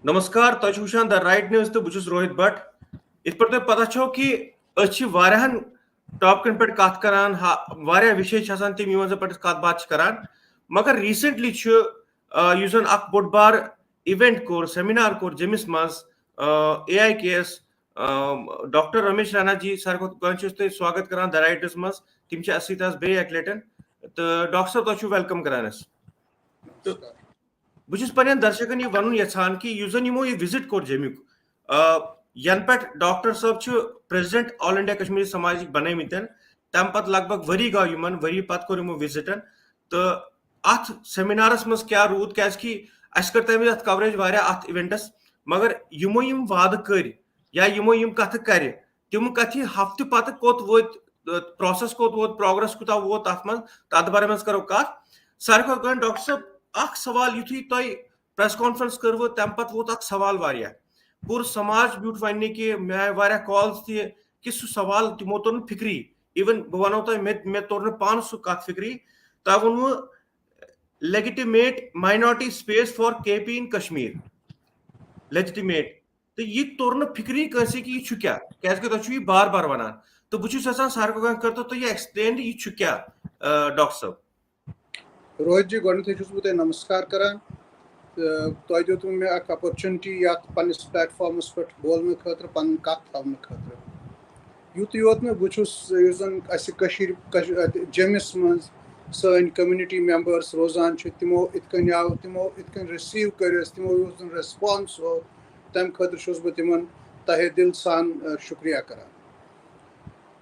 नमस्कार तुम वुचान the right news तो बहुत रोहित भट्ट इत पे तुम पता छो कि वारियाहन टॉपिकन पे कत करान वारिया विषय तम यमन पे कत बात करान मगर रिसेंटली जन बोड़ बार इवेंट कोर सेमिनार कोर जमिस मज AIKS डॉक्टर रमेश रैना जी सारे तुम स्वागत करान द राइटस मज तम बे लटन तो डॉक्टर साहब तुम वेलकम करान तो बहुत पन दर्शकन यह वन यछान कि जन यमो यह विजिट कोर जमुक यन पे डॉक्टर साहब प्रेसिडेंट ऑल इंडिया कश्मीरी समाज बनमित तम पत लगभग वरी गो यमन वरी पत कोर यमो विजिटन तो अत सेमिनारस मज क्या रूद क्या कर तमें अत कवरेज वारिया अत इवेंटस मगर यमो यम वाद कर या यमो यम कथ कर तम कथ हफ्ते पत कोत वोत प्रोसेस कोत वोत प्रोग्रेस कुता वोत अत मज तथ बारे मज करो कथ सारे डॉक्टर साहब सवाल युथु तुम प्रेस कॉन्फ्रेंस करव तम पे वोत सवाल वारिया पूर समाज ब्यूट वन कि मे आए वारिया कॉल्स कि सह सवाल तमो तोर फिक्री इवन बह वनो तुम मे तोर पान सह कत फिक्री तह वो legitimate minority space for KP in Kashmir legitimate तो यह तोर फिक्री कंसी कि यह क्या क्या तुम बार बार वन तो बहुत सारे कर तो यह एक्सप्लेन यह क्या डॉक्टर साहब रोहित जी गोडे नमस्कार करान तुम दित मे अपॉर्चुनिटी ये पन्निस प्लेटफॉर्मस पे बोलने खतर पन कथ थवन खतर युत योत मे बन जमिस मज सन कम्युनिटी मेंबर्स रोजान तमो इतकन आव तमो इतकन रिसीव कर तमो रेस्पॉन्स हो तम खतर बह तिमन तहे दिल सान शुक्रिया करान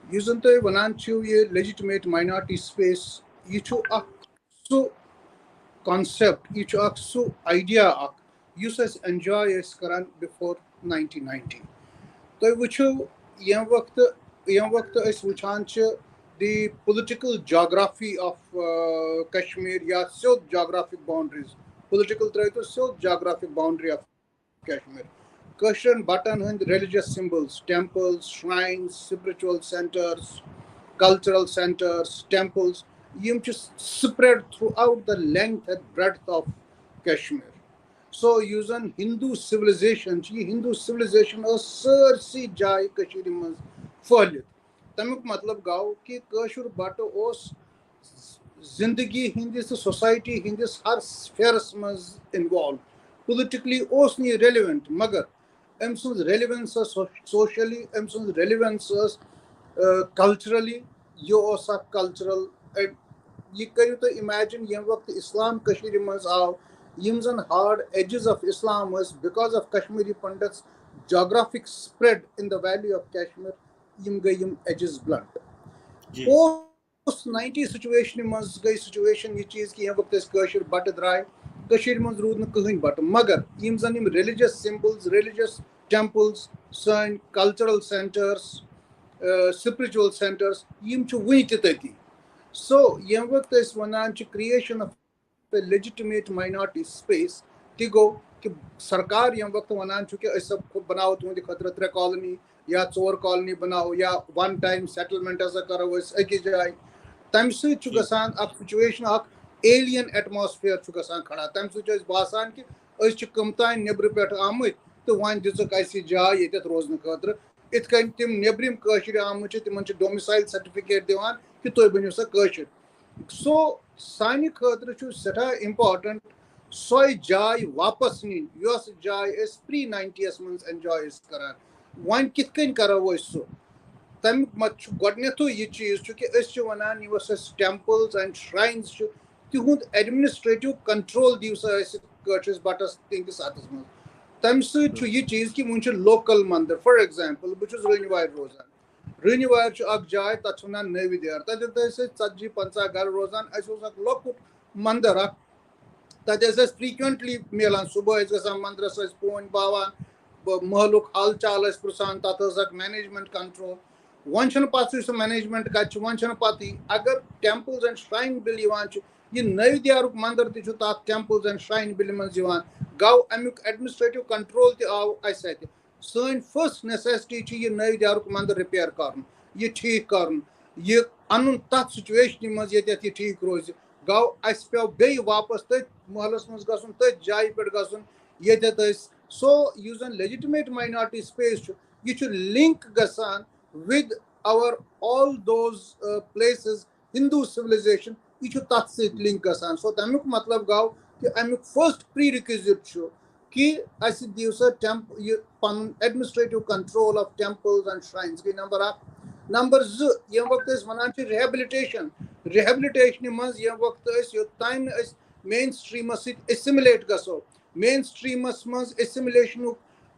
यह जन तुम वनान ये लेजिटिमेट माइनॉरिटी स्पेस यह सो concept यह सो आइडिया एंजॉय करान बिफोर 1990 तुम वो यम वक्त वुचान the political geography of Kashmir या सोद जोग्राफिक बाउंड्रीज पोलिटिकल त्रो तो सोद जोग्राफिक बाउंड्री ऑफ कश्मीर कशरन बटन हंद religious symbols temples shrines spiritual centres cultural centers temples yim spread throughout the length and breadth of Kashmir. So using Hindu civilization sarsi jai Kashmir mans phalit tamuk matlab gao ki kashur bata os zindagi hindis society hindis har spheres mans involved politically os ni relevant magar amsons relevance socially amsons relevance culturally यह cultural यह करू तो imagine यम वक्त इस्लाम कश्मीर मज आव यम जन hard edges of Islam because of Kashmiri Pandits geographic spread in the valley of Kashmir यम गई यम एजेस ब्लंट पोस्ट 90 सिचुएशन मज गई सिचुएशन यह चीज कि यम वक्त कश्मीर बट द्राय कश्मीर मज रूद न कहीं बट मगर यम जन यम रिलीजियस सिंबल्स रिलीजियस टेम्पल्स सन cultural centres spiritual centers yim वन तति so यम वक्त वनान creation of a legitimate minority space ति गो कि सरकार यम वक्त वनान कि सब बनाओ तुंद खतर 3 कॉलोनी या 4 कॉलोनी बनाओ या वन टाइम सेटलमेंट करो अकिस जाय तम गसान सिचुएशन एलियन एटमॉस्फेयर गसान खड़ा तम बासान कि कम तान नेबर पे आमत तो वन दिख जाय ये रोजन खतर इत कन तम नेबरिम कशर आम तिम डोमिसाइल सर्टिफिकेट दिवान कि तुम बनो सा कशर सो सानि खतर सठा इम्पार्टेंट सो जाय वापस नीन यस जाय प्री 90s मज एंजॉय करान वन कित कन करो सो तम गोडनेथु यह चीज कि वनान टेम्पल्स एंड श्राइन्स तिहुंद एडमिनिस्ट्रेटिव कंट्रोल दिव सा कशस बटस तिंदिस अतस मज तम यह चीज कि वो लोकल मंदिर फॉर एग्जाम्पल बहुत रनवार रोजान रनवार जाय तथ वन नविद्यार तथा 40-50 घर रोजान लुट मंदिर तथा फ्रीक्वेंटली मिलान सुबह ग मंदिरस पोन बावान महलुक हाल चाल पुरान तथ मैनेजमेंट कंट्रोल वन पे मैनेजमेंट कत वन पे अगर टेम्पल्स एंड श्राइन बिल यह नविद्यार मंदिर तथ टेम्पल्स एंड श्राइन बिल मज गो अमुक एडमिनिस्ट्रेटिव कंट्रोल आव सन फर्स्ट नेसेसिटी यह नविद्यार मंदिर रिपेयर कर यह ठीक कर यह अन तथ सिचुएशन मज ये ठीक रोज गो पे वापस तथ महलस मज गन तथ जाय पे गन ये So using legitimate minority space, you should link Gasan with our all those places, Hindu civilization, you should touch it link Gasan. So tamuk matlab gao कि अमुक फर्स्ट प्री रिक्विजिट कि अस दिव सा पन administrative control of temples and shrines गई number 1 number 2 ये वक्त वनान रिहेबिलिटेशन मज ये वक्त योतान मेन स्ट्रीमस एसिमुलेट गसो मेन स्ट्रीमस मज एसिमुलेशन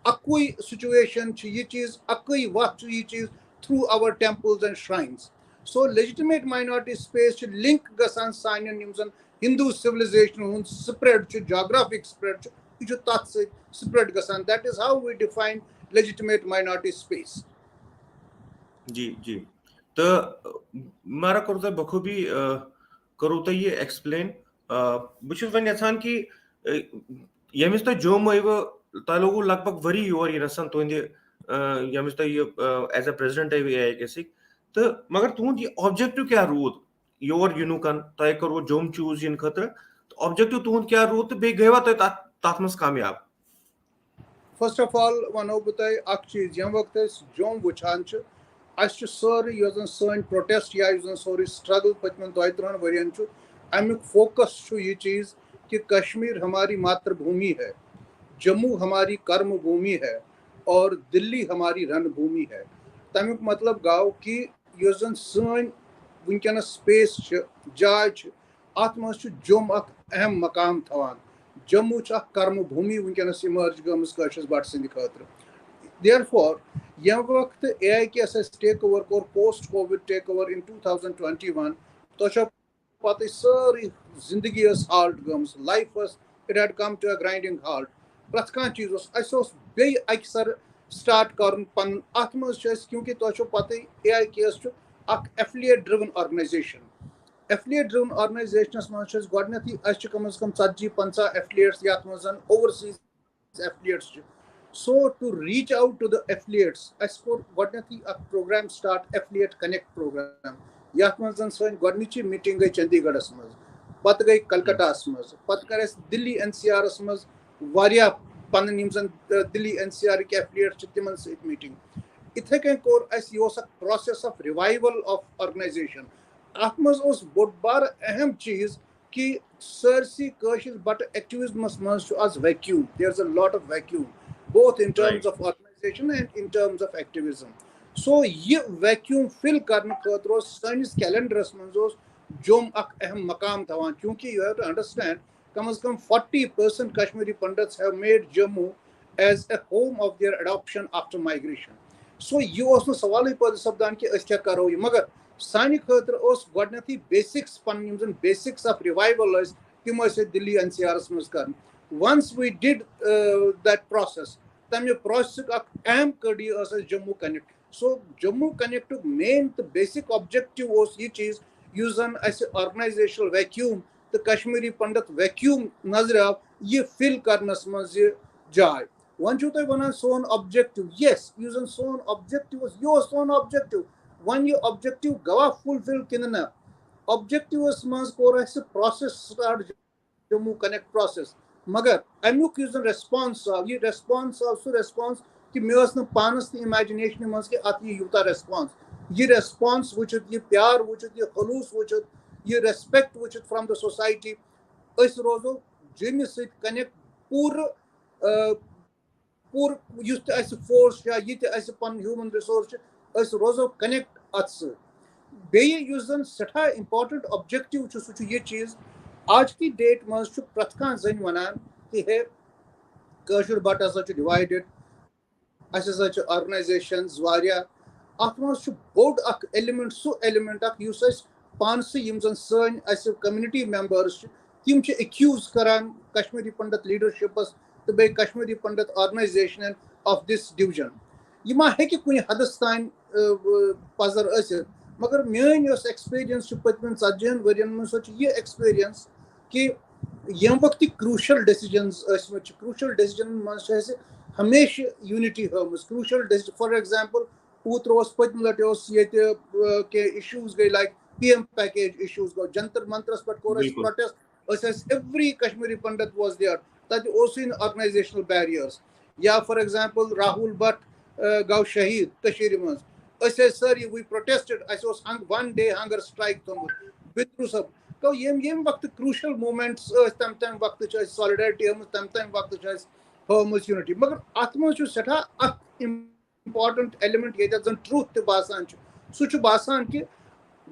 अकुई सिचुएशन ये चीज अकुई वक्त ये चीज through our temples and shrines so legitimate minority space link गसान सान Hindu civilization spread, geographic spread, spread gasan. That is how we define legitimate minority space. जी तो मारा करो तो बखूबी करो तो ये explain बुझे वन यसान कि यमिस तो जो मोइव तालोगु लगभग वरी योर ये नसन तो इंदे यमिस तो ये as a president है ये कैसी तो मगर तू ये objective क्या रूद योर यूनुकन तय करो जोम चूज इन खतर तो ऑब्जेक्टिव तुहंद क्या रूत बे गवा तो तात्मस कामयाब फर्स्ट ऑफ ऑल वनो बतय अक चीज यम वक्त जोम वुछान छ अस सारी योजन सन प्रोटेस्ट या योजन सारी स्ट्रगल पतमन 2-3 वरियन छ अमुक फोकस छ ये चीज कि कश्मीर हमारी मातृभूमि है, जम्मू हमारी कर्म भूमि है और दिल्ली हमारी रणभूमि है। तमुक मतलब गाव कि योजन सन वनकस स्पेस जाय अत मज जम अहम मकाम थवान जम्मू कर्म भूमि वनकस इमर्ज गमस बट सद खतर देयरफॉर यम वक्त AIKS टेक ओवर कोर post Covid take over in 2021 तो पत सारी जिंदगी हाल्ट गमस life it had come to a grinding halt प्रथ कह चीज बे अक्सर स्टार्ट कर पन अत मज क्योंकि तो पत AIKS affiliate driven organization मज गडनथी कम अज कम 40-50 affiliates यात मज overseas affiliates so to reach out to the affiliates अस कोर गडनथी programme start affiliate connect program यात मज सन गडनिची मीटिंग गई चंडीगढ़ मज पत गई कलकत्ता मज पत कर दिल्ली NCR मज वारिया पन यम जन दिल्ली NCR के affiliates तिमन सहित मीटिंग इथे कह कोर अस ये process of revival of organisation अत मज बोड बार अहम चीज कि सरसी कशिर बट एक्टिविज्मस मज आज vacuum there is a lot of vacuum both in terms of organisation and in terms of activism so ये वैक्यूम फिल करने खतर सनिस कैलेंडरस मज जोम अहम मकाम थवान क्योंकि यू हैव टू अंडरस्टैंड कम अज कम 40% Kashmiri Pandits have made Jammu as a home of their adoption after migration. So यह सवाल पे सपदान कि क्या करो मगर सान खतर गडनथी बेसिक्स पन बेसिक्स ऑफ रिवाइवल तम दिल्ली NCR मज कर once we did that process तमे प्रोसेस अहम कड़ी Jammu connect so Jammu connect मेन तो बेसिक ऑब्जेक्टिव ये चीज युस जन ऑर्गेनाइजेशनल वैक्यूम तो कश्मीरी पंडित वैक्यूम नजर आव ये फिल करनस मज जाय वन तुम वन सोन ऑब्जेक्टिव यस यूजन सोन ऑब्जेक्टिव यो सोन ऑब्जेक्टिव वन ये ऑब्जेक्टिव गवा फुलफिल कि ना ऑब्जेक्टिव मज core process start Jammu connect process मगर अमुक यूजन रेस्पॉन्स आव ये रेस्पॉन्स आव सह रेस्पॉन्स कि मे पानस इमेजिनेशन मज कि अत यूता रेस्पॉन्स ये रेस्पॉन्स वुचित ये प्यार वुचित ये खलूस वुचित ये रेस्पेक्ट वुचित फ्रॉम द सोसाइटी रोजो जम सत कनेक्ट पूर फोर्स या ये पन ह्यूमन रिसोर्स रोजो कनेक्ट अत सन सठा इम्पॉर्टेंट ऑब्जेक्टिव सह ये चीज आज की डेट मज प्रथ कह जन वनान कि हे कशुर बट हसा डिवाइडेड ऑर्गेनाइजेशंस अत मज बोड एलिमेंट सह एलिमेंट पानस सन कम्युनिटी मेंबर्स तम एक्यूज करान कश्मीरी पंडित लीडरशिपस तो बे कश्मीरी पंडित ऑर्गेनाइजेशन ऑफ दिस डिवीजन यह मा हे कुन हदस तान पजर मगर मेन एक्सपीरियंस पतम 40 वरियन मज ये एक्सपीरियंस कि यम वक्त क्रूशल डिसीजन्स क्रूशल डिसीजन मज हमेशा यूनिटी हमें क्रूशल डिसीजन फॉर एग्जांपल ऊतर पतम लट के इश्यूज गई लाइक PM पैकेज इश्यूज गो जंतर मंत्रस पे कोर protest every Kashmiri Pandit was there that in organisational barriers या फॉर एग्जांपल राहुल भट्ट गौ शहीद कश्मीर मज सरी we protested one day hunger strike थोमुत बिद्रू सब तो यम वक्त क्रूशल मोमेंट्स तम वक्त सॉलिडारिटी तम वक्त हमुज यूनिटी मगर अत मज सठा इम्पॉर्टेंट एलिमेंट ये जन ट्रूथ ते बासान सह बासान कि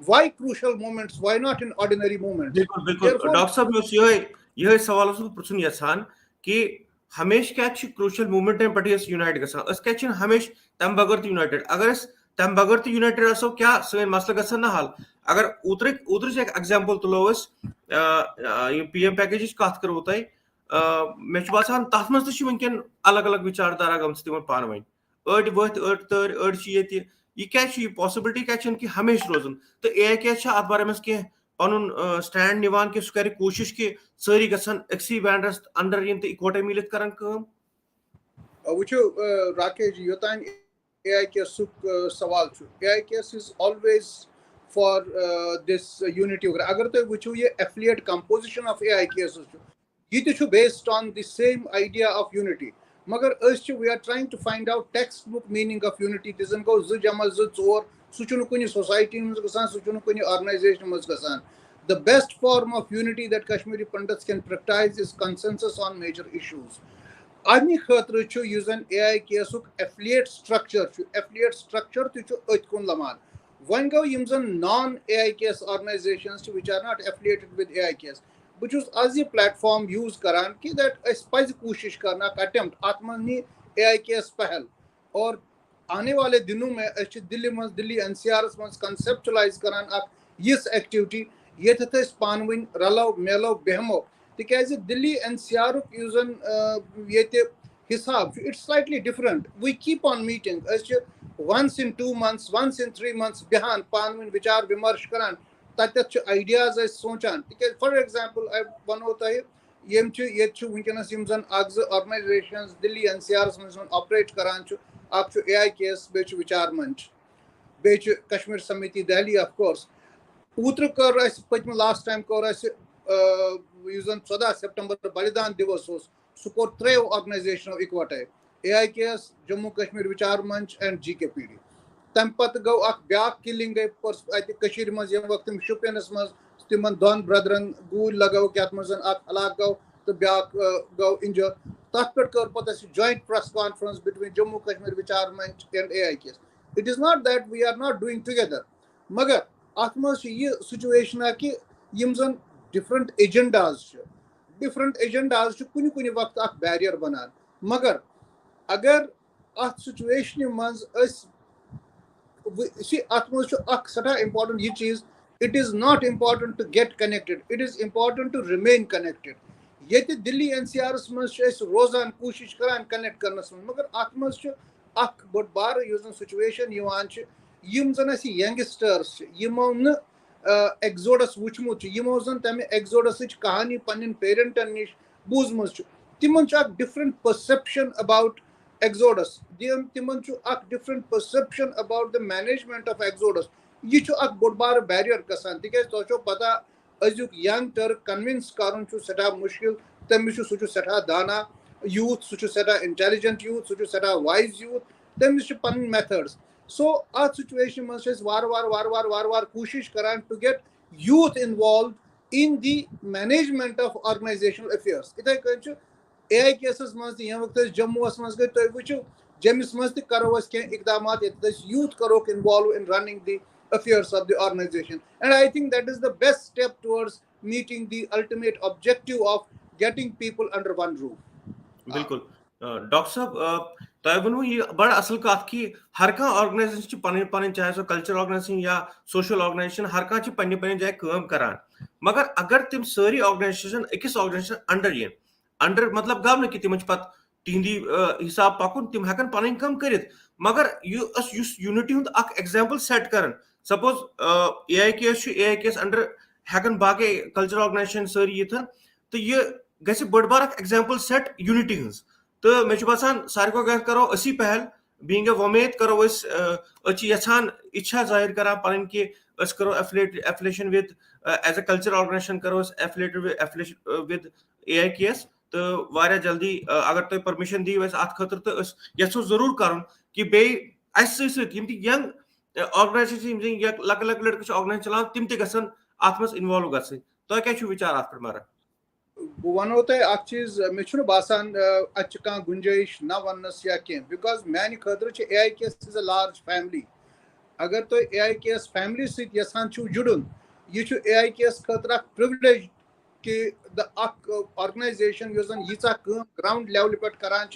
why crucial moments, why not in ordinary moments? बिल्कुल बिल्कुल डॉक्टर साहब यह सवाल पृछुन यछान कि हमेश क्या क्रूशल मूवमेंट पे यूनाइट गसान हमेश तम बगैर यूनाइटेड अगर तम बगैर यूनाइटेड आसो क्या सन मसल गसन ना हल अगर उतर एक एग्जांपल तुलो पीएम पैकेज कत करो तह मे बासान तथ मज वनकन अलग अलग विचारधारा गम तिम पान वन अड़ वथ अड़ तर अड़ ये क्या पॉसिबिलिटी क्या कि हमेश रोजन तो ए अत बारे में कह पन स्टैंड निवान कि सह कर कोशिश कि सारी गसन एक्सी बैनरस अंडर इन तो इकवटे मिलित करन काम वुचो राकेश जी योतान AIKS सवाल AIKS is always for this unity अगर तो वुचो ये affiliate composition of AIKS ये based on the same idea of unity मगर we are trying to find out textbook meaning of unity Teejan गो ज जमा ज चोर सुचुन कुनि society मज गसान सुचुन कुनि organization मज गसान the best form of unity that Kashmiri Pandits can practice is consensus on major issues Ami khatra chu usan AIKS affiliate structure tu chu atkun laman one go yimzan non AIKS organizations which are not affiliated with AIKS which was as a platform use karan ki that spice koshish karna attempt atmani AIKS pahal और आने वाले दिनों में Delhi NCRs में conceptualize करान आप yes activity ये थे पानवन रलो मेलो बेहमो तिकाज दिल्ली NCR यूजन ये हिसाब it's slightly different we keep on meeting once in 2 months once in 3 months behan पानवन विचार विमर्श करान तत ideas सोचान तिकाज for example I one होता है यम ये वनकस यम जन ऑर्गेनाइजेशंस दिल्ली NCRs में ऑपरेट करान आप AIKS बे विचार मंच बे कश्मीर समिति दिल्ली ऑफ कोर्स ऊत्र कर पत्म लास्ट टाइम कर 14 सितंबर बलिदान दिवस सह कोर 3 ऑर्गेनाइजेशन इकवटे AIKS Jammu Kashmir Vichar Manch and GKPD तम पत गो ब्या किलिंग गई मज वक्त शुपियनस मज तिमन दोन ब्रदरन गूल लगो क्या हलाक गो तो ब्या गो इंजर तथ पे कर पत joint press conference between Jammu Kashmir Vichar Manch and AIKS it is not that we are not doing together मगर अत मज ये सिचुएशन कि यम जन डिफरेंट एजेंडाज कुन कुन वक्त बैरियर बनान मगर अगर अत सिचुएशन मज अत मज सठा इम्पॉर्टेंट ये चीज it is not important to get connected it is important to remain connected ये दिल्ली NCRs मज रोजान कोशिश करान कनेक्ट करनस मगर अत मज बड़ बार सिचुएशन यम जन यंगस्टर्स यमो न एक्सोडस वुचमुत यमो जन तम एक्सोडस कहानी पन्न पेरेंटन निश बूजम तिमन डिफरेंट परसेप्शन अबाउट एक्सोडस तिमन different perception about the management of exodus यह बोड़ बार बैरियर गसान तिक तो पता अजुक यंग टर्क कन्विंस कर सठा मुश्किल तमिस सह सठा दाना यूथ सह सठा इंटेलिजेंट यूथ सह सठा वाइज यूथ तमिस पन मेथड्स सो अत सिचुएशन मज वार वार कोशिश करान to get youth involve in the management of organisational affairs इथे कन AIKS मज ये वक्त जम्मू मज गई तुम वो जमिस मज करो इकदाम यूथ करो involve in running the affairs of the organization and I think that is the best step towards meeting the ultimate objective of getting people under one roof बिल्कुल डॉक्टर साहब तय वनो ये बड़ा असल कत कि हर कह ऑर्गेनाइजेशन पन चाहे सो कल्चर ऑर्गेनाइजेशन या सोशल ऑर्गेनाइजेशन हर कह पन्ने जाए काम करान मगर अगर तिम सारी ऑर्गेनाइजेशन अकिस ऑर्गेनाइजेशन अंडर मतलब गव कि तिम पत तिहंदी हिसाब पकुन तिम हेकन पन कम करित मगर यूनिटी हुंद अक एग्जांपल सेट करन सपोज AIKS अंडर हेकन बाकी कल्चर ऑर्गेनाइजेशन सारी यथन तो ये गसे बड़ बार एग्जांपल सेट यूनिटी हंस तो मे बासान सारे गो करो असी पहल बीइंग अ वोमेद करो यछान इच्छा जाहिर करा पन कि करो affiliation with as a culture organisation करो एफिलिएटेड विद AIKS तो वारिया जल्दी अगर तुम परमिशन दियो अस अत खतर तो यो जरूर कर कि बे यंग ऑर्गेनाइजेशन लक लक लड़के ऑर्गेनाइज चलान तिम तन अत मज इन्वॉल्व गई तुम क्या विचार अत पे मारा बह वनो तह अख चीज मे बासान अ गुंजाइश ना वनस या कह बिकॉज मान खतर AIKS is a large family अगर तुम AIKS फैमिली सयान जुड़न यह AIKS खतर प्रिविलेज कि ऑर्गेनाइजेशन यीचा ग्राउंड लेवल पे करान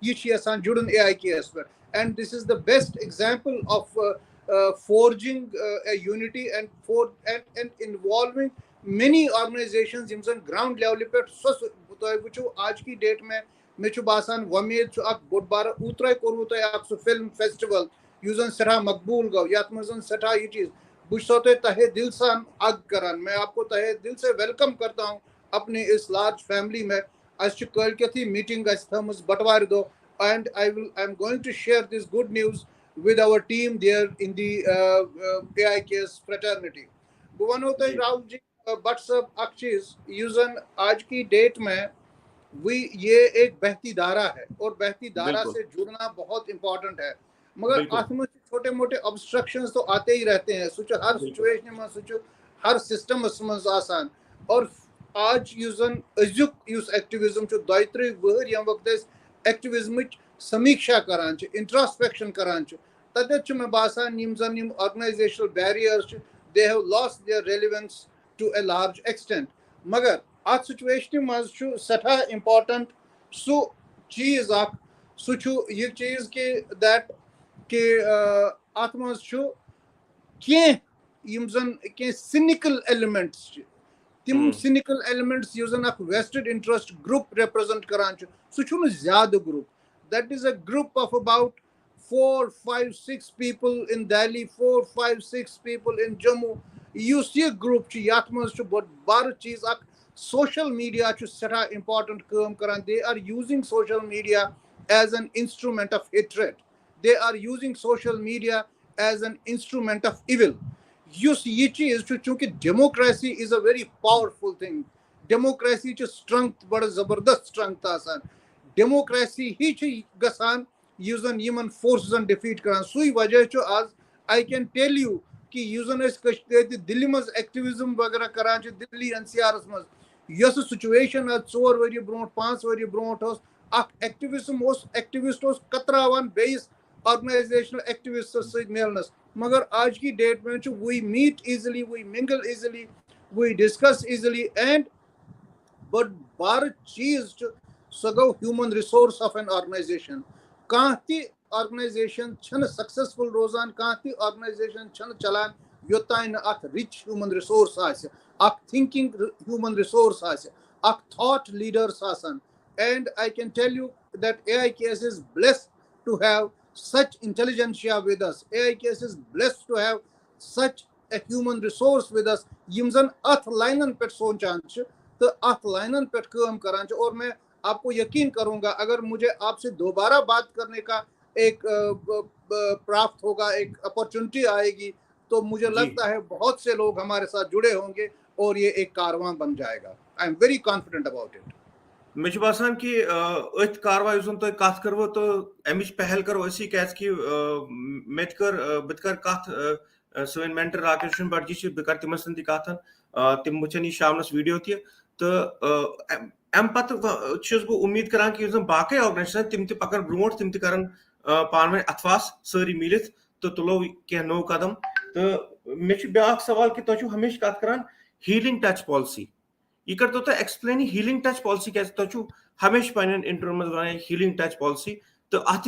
यह जुड़न AIKS पे and this is the best example of forging a unity and involving many organizations ground level पे तुम आज की डेट में मे बासान वमेद बोड़ बार ऊतर कोरमु सह फिल्म फेस्टिवल सठा मकबूल गो ये सठा यह चीज बो तहे दिल सान अग करान मैं आपको तहे दिल से वेलकम करता हूँ अपनी इस लार्ज फैमिली में कल मीटिंग बटवार दो and I'm going to share this good news with our team there in the AIKS fraternity. भुवन होता है राहुल जी व्हाट्सएप अक्चीज यूजन आज की डेट में ये एक बहती धारा है और बहती धारा से जुड़ना बहुत इंपॉर्टेंट है मगर आज में छोटे मोटे ऑब्स्ट्रक्शंस तो आते ही रहते हैं सोचो हर सिचुएशन में सोचो हर सिस्टम में आसान और आज यूजन अजुक यूस एक्टिविज्म जो दोयत्री वहर यम वक्त एक्टिविज्म समीक्षा करान इंट्रोस्पेक्शन करान तत मे बासान organisational barriers they have lost their relevance to a large extent मगर अत सिचुएशन मज सठा इम्पोर्टेंट सो चीज सो यह चीज कि दैट कि अत मज कह सिनिकल एलिमेंट्स तिम cynical elements vested interest group represent करान सो ज्यादा group that is a group of about 4, 5, 6 people in Delhi, 4, 5, 6 people in Jammu. You see a group yat maz bar cheez ak social media seta important काम karan. They are using social media as an instrument of hatred. They are using social media as an instrument of evil. You see ये चीज चूंकि democracy is a very powerful thing. Democracy strength बड़ा जबरदस्त strength आसान. Democracy ही गसान यूजन Yemen forces defeat करान सुई वजह आज आई कैन टेल यू कि यूजन दिल्ली मज एक्टिविज्म वगैरह करान दिल्ली NCR मज यस सिचुएशन 4 वरी ब्रोट 5 वरी ब्रोट एक्टिविस्ट कतरावान बेस ऑर्गेनाइजेशनल एक्टिविस्ट सहित मिलनस मगर आज की डेट में we meet easily we mingle easily we discuss easily and but बार चीज सो गो human resource of an organization organization successful रोजान ऑर्गेनाइजेशन चलान योतान rich human resource thinking human resource thought leaders and I can tell you that AIKS is blessed to have such intelligentsia with us. AIKS is blessed to have such a human resource with us. यम जन अथ लाइनन पे सोचान तो अथ लाइनन पे काम करान और मैं आपको यकीन करूंगा अगर मुझे आपसे दोबारा बात करने का एक प्राप्त होगा एक अपॉर्चुनिटी आएगी तो मुझे लगता है बहुत से लोग हमारे साथ जुड़े होंगे और ये एक कारवां बन जाएगा. I am very confident about it. मे बासान कि अथ कारवा तुम कत करो तो अमिच पहल करो असी क्या कि बत कर कत सन मेंटर राकेश भटजी बह कर तिम सन कथन तिम वचन यह शामनस वीडियो तो अम पत बह उम्मीद करान कि बाकी ऑर्गेनाइजेशन तिम पकन ब्रोट तिम कर पान वन अथवास सारी मिलित तो तुलो कह नो कदम तो मे ब्या सवाल कि तुम हमेशा कत करान हीलिंग टच पॉलिसी यह कर तो एक्सप्लेन हीलिंग टच पॉलिसी क्या तुम हमेशा पन इंटरव्यू में वन हीलिंग टच पॉलिसी तो अत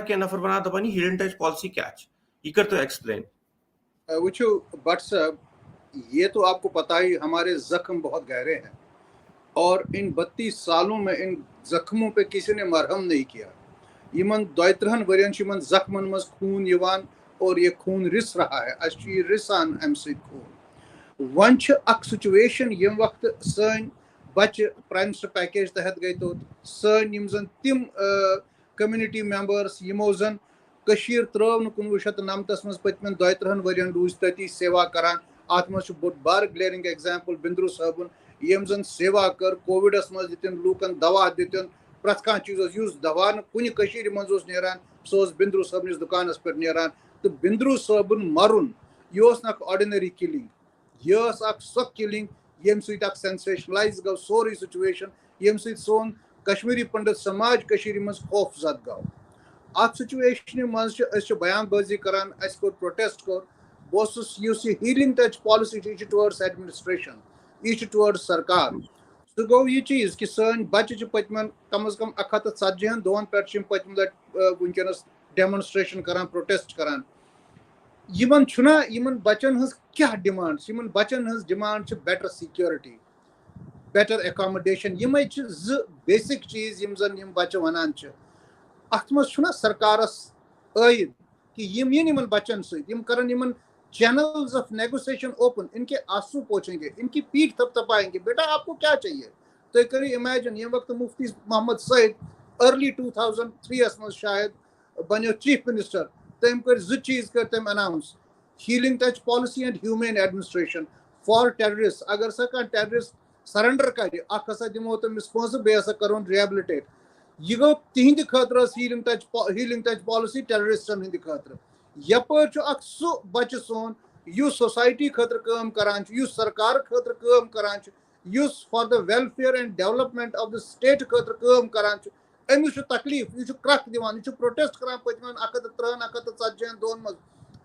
क्या नफर वन दपान हीलिंग टच पॉलिसी क्या यह कर तो एक्सप्लेन. वो बट साहब ये तो आपको पता ही हमारे जख्म बहुत गहरे हैं और इन 32 सालों में इन जख्मों पे किसी ने मरहम नहीं किया. यमन 2-3 वरियन जख्मन मज खून यवान और ये खून रिस रहा है रिसान अम खून वन सिचुएशन यम वक्त सन बच्चे प्राइम मिनिस्टर पैकेज तहत गई तो सन तिम कम्युनिटी मेंबर्स यमो जन त्रव 1999 मज पतमन 2-3 वरियन रूज तती सेवा करान अत मज बोड़ बार ग्लेरिंग एग्जाम्पल बिंद्रु साहबन यम जन सेवा कर कोविडस मज दितन लूकन दवा दितन प्रत कह चीज उस दवा कुन मज नेरान सह बिंद्रू सबनिस दुकानस पे नेरान तो बिंद्रू सबन मरुन यह ऑर्डिनरी किलिंग यह सो किलिंग यम सेंसेशनलाइज गो सोरी सिचुएशन यम सोन कश्मीरी पंडित समाज मज खौफजद गो अत सिचुएशन मज बयानबाजी करान कोर प्रोटेस्ट कोर बस healing touch policy towards administration यह टुवर्ड्स सरकार सह गो यह चीज कि सन बच्चे पतमन कम अज कम 170 दोन पे पतम लट वनकस डेमोन्स्ट्रेशन करान प्रोटेस्ट करान यमन बचन हज क्या डिमांड यमन बचन हज demand better security better accommodation यमे बेसिक चीज यम जन यम बच्चे वनान अत मज सरकारस आयद कि यमन बच्चन सम करन चैनल्स ऑफ नेगोशिएशन ओपन इनके आंसू पोछेंगे इनकी पीठ थपथपाएंगे बेटा आपको क्या चाहिए तो करो इमेजिन ये वक्त मुफ्ती मोहम्मद सईद अर्ली 2003 मज शायद बनो चीफ मिनिस्टर तम कर चीज कर तम announce healing touch policy and human administration for terrorist अगर सा टेररिस्ट सरेंडर कर दिमो तमिस पोस बे कर रिहेबिलिटेट यह गो तिहंद खतर हीलिंग टच पॉलिसी टेररिस्टन हंद खतर यपर सह बच्चे सोन युस सोसाइटी खतर काम करान सरकार खतर काम करान use for the welfare and development of the state खतर काम करान अमिस तकलीफ यह क्रक दिवान यह प्रोटेस्ट करान पतमन 130 140 दोन मज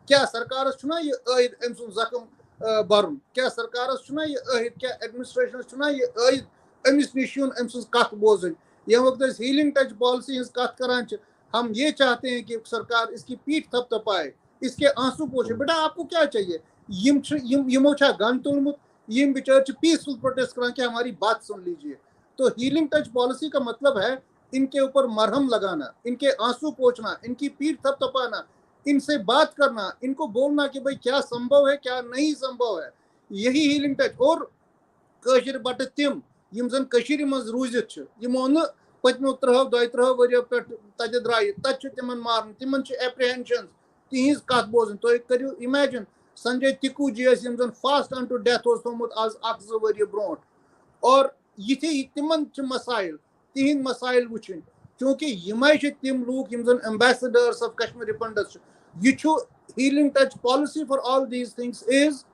क्या सरकार यह आयद अम सुन जख्म बरुन क्या सरकार यह आयद क्या एडमिनिस्ट्रेशन यह आयद अमिस निश अम सुन कथ बोजन ये वक्त हीलिंग टच पॉलिसी हज कथ करान हम ये चाहते हैं कि सरकार इसकी पीठ थपथपाए इसके आंसू पोछे बेटा आपको क्या चाहिए यमो गन तुलमुत यम बिचार पीसफुल प्रोटेस्ट करान कि हमारी बात सुन लीजिए तो हीलिंग टच पॉलिसी का मतलब है इनके ऊपर मरहम लगाना इनके आंसू पोछना इनकी पीठ थपथपाना इनसे बात करना इनको बोलना कि भाई क्या संभव है क्या नहीं संभव है यही हीलिंग टच और कशिर बट तिम यम जन कशिर मज रूजित यमो न पतमो 30 वरियो पे तत द्राय तत तिमन मारन तिमन एप्रीहेंशन तिहिज कथ बोजन तो करियो इमेजिन संजय टिकू जी यम जन फास्ट अन टू डेथ थोमुत आज 1-2 वरियो ब्रोट और ये तिमन मसाइल तिहिंद मसाइल वुचिन क्योंकि यमे तिम लूक यम जन एम्बेसडर्स ऑफ कश्मीरी पंडित यह healing touch policy for all these things is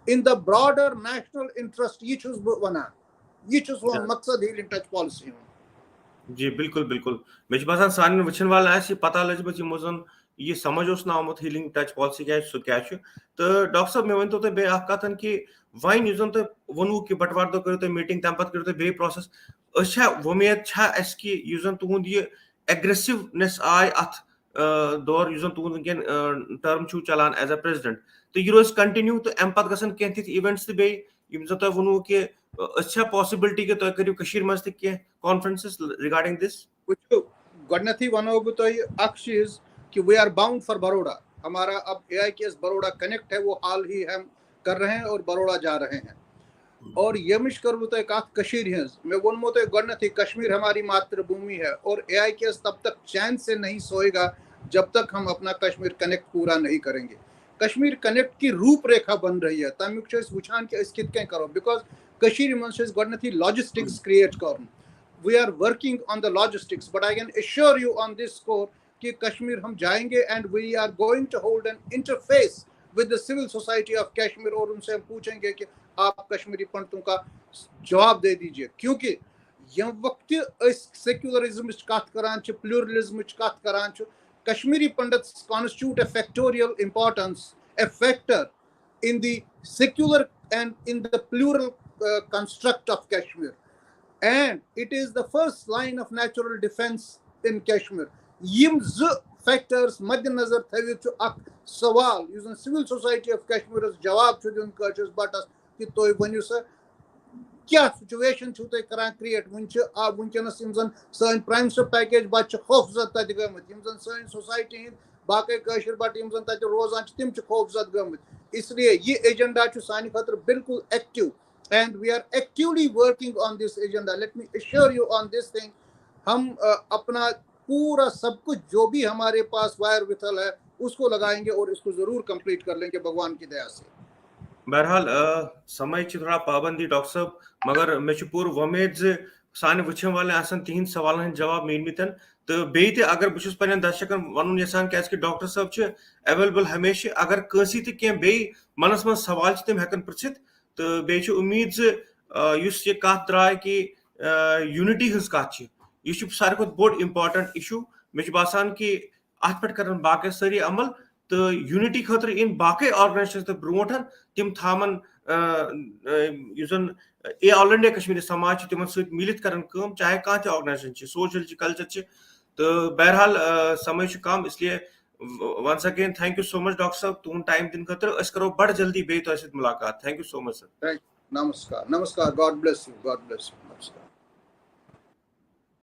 in the broader national interest यह वनान यह सोन मकसद हीलिंग टच पॉलिसी जी बिल्कुल बिल्कुल मे बसान सान वचन वाल पता लजम यमो जन यह समझ आमुत हीलिंग टच पॉलिसी क्या सह क्या तो डॉक्टर साहब मे वन तो बे कथन कि वन जन तुम वोनू कि बटवार दो करो मीटिंग तम पे करो बे प्रोसेस वुमेद कि जन तुंद यह एग्रेसिवनेस आय अत दौर जन तुंद वनकन टर्म चलान एज अ प्रेसिडेंट तो यह रोज कंटिन्यू तो अम पे गसन कह तिथ इवेंट्स तो बेम जन तुम वोनू कि पॉसिबिलिटी कि तुम करियो कशीर मज तह कॉन्फ्रेंसेस रिगार्डिंग दिस गडनथी वनो बह तुह अख चीज कि we are bound for Baroda हमारा अब AIKS बड़ौदा कनेक्ट है वो हाल ही हम कर रहे हैं और बड़ौदा जा रहे हैं और यमिश कर तुह कत कशीर हज मे वोनमो तुह गडनथी कश्मीर हमारी मातृभूमि है और AIKS तब तक चैन से नहीं सोएगा जब तक हम अपना कश्मीर कनेक्ट पूरा नहीं करेंगे कश्मीर कनेक्ट की रूपरेखा बन रही है तमिक वुचान कि कित करो बिकॉज कश्मीर मज गडनथी लॉजिस्टिक्स क्रिएट कर we are working on the logistics but I can assure you on this score कि कश्मीर हम जाएंगे and we are going to hold an interface with the civil society of Kashmir और उनसे हम पूछेंगे कि आप कश्मीरी पंडितों का जवाब दे दीजिए क्योंकि यह वक्त सेक्युलरिज्म कत करान प्लूरलिज्म कत करान Kashmiri pandits constitute a factorial importance a factor in the secular and in the plural construct of Kashmir and it is the first line of natural defense in Kashmir yim factors madnazar thavit ak sawal using civil society of Kashmir as jawab chu din kachis batas ki toy baniu sa kya situation chu toy karan create munch a munkenas yim zan sain prime minister package bach khofzat tat gamut yim zan sain society बाकी कशर but यम जन तत रोजान तिम खौफजद गमत इसलिए ये agenda सानि खतर बिल्कुल active and we are actively working on this agenda let me assure you on this thing हम अपना पूरा सब कुछ जो भी हमारे पास वायर विथल है उसको लगाएंगे और इसको जरूर कंप्लीट कर लेंगे भगवान की दया से बहरहाल समय थोड़ा पाबंदी डॉक्टर साहब, मगर मे पूर वमेद सान वुचन वाले तिहंद सवाल जवाब मीनमितन तो बेहद अगर बहुत पे दर्शकन वन यसान क्या डॉक्टर साहब अवेलेबल हमेशा अगर कंसी तह बे मनस मन सवाल तम हेकन पृछित तो बे उम्मीद ये कत द्राय कि यूनिटी हज कत यह सारे खुद बोड़ इम्पार्टेंट इशू मे बासान कि अत पे कर बाकी सारी अमल तो यूनिटी खतर इन बाकी ऑर्गेनाइजेशन तो ब्रोट तिम थामन ए ऑल इंडिया कश्मीरी समाज तिमन मिलित कर चाहे कह ऑर्गेनाइजेशन सोशल कल्चर तो बहरहाल समय कम इसलिए once again thank you so much doctor साहब तुम टाइम दिन खतर करो बड़ जल्दी बे मुलाकात। Thank you so much sir. नमस्कार नमस्कार, God bless you, God bless you.